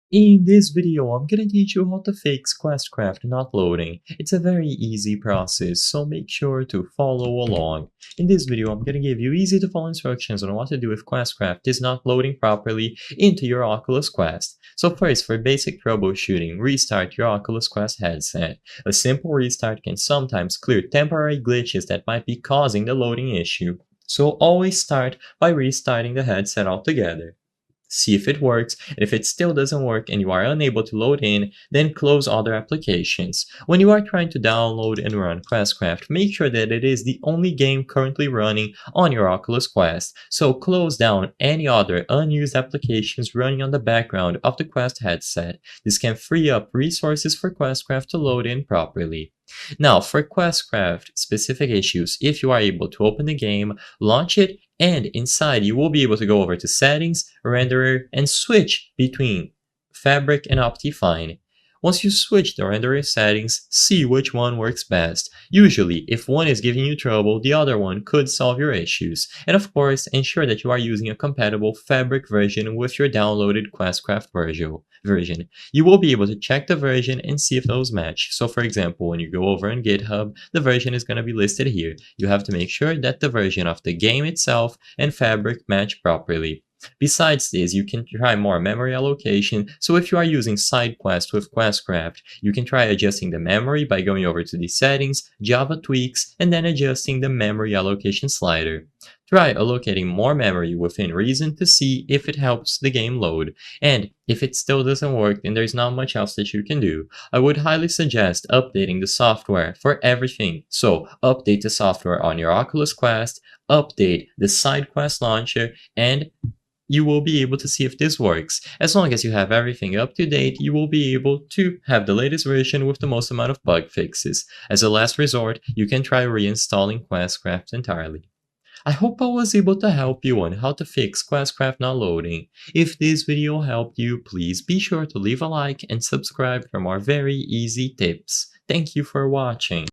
In this video, I'm gonna teach you how to fix Questcraft not loading. It's a very easy process, so make sure to follow along. In this video, I'm gonna give you easy to follow instructions on what to do if Questcraft is not loading properly into your Oculus Quest. So first, for basic troubleshooting, restart your Oculus Quest headset. A simple restart can sometimes clear temporary glitches that might be causing the loading issue. So always start by restarting the headset altogether. See if it works, and if it still doesn't work and you are unable to load in, then close other applications. When you are trying to download and run Questcraft, make sure that it is the only game currently running on your Oculus Quest, so close down any other unused applications running on the background of the Quest headset. This can free up resources for Questcraft to load in properly. Now, for Questcraft specific issues, if you are able to open the game, launch it, and inside you will be able to go over to Settings, Renderer, and switch between Fabric and Optifine. Once you switch the renderer settings, see which one works best. Usually, if one is giving you trouble, the other one could solve your issues. And of course, ensure that you are using a compatible Fabric version with your downloaded Questcraft version. You will be able to check the version and see if those match. So for example, when you go over on GitHub, the version is going to be listed here. You have to make sure that the version of the game itself and Fabric match properly. Besides this, you can try more memory allocation, so if you are using side quests with Questcraft, you can try adjusting the memory by going over to the settings, Java tweaks, and then adjusting the memory allocation slider. Try allocating more memory within reason to see if it helps the game load, and if it still doesn't work, then there's not much else that you can do. I would highly suggest updating the software for everything. So update the software on your Oculus Quest, update the side quest launcher, and you will be able to see if this works. As long as you have everything up to date, you will be able to have the latest version with the most amount of bug fixes. As a last resort, you can try reinstalling Questcraft entirely. I hope I was able to help you on how to fix Questcraft not loading. If this video helped you, please be sure to leave a like and subscribe for more very easy tips. Thank you for watching.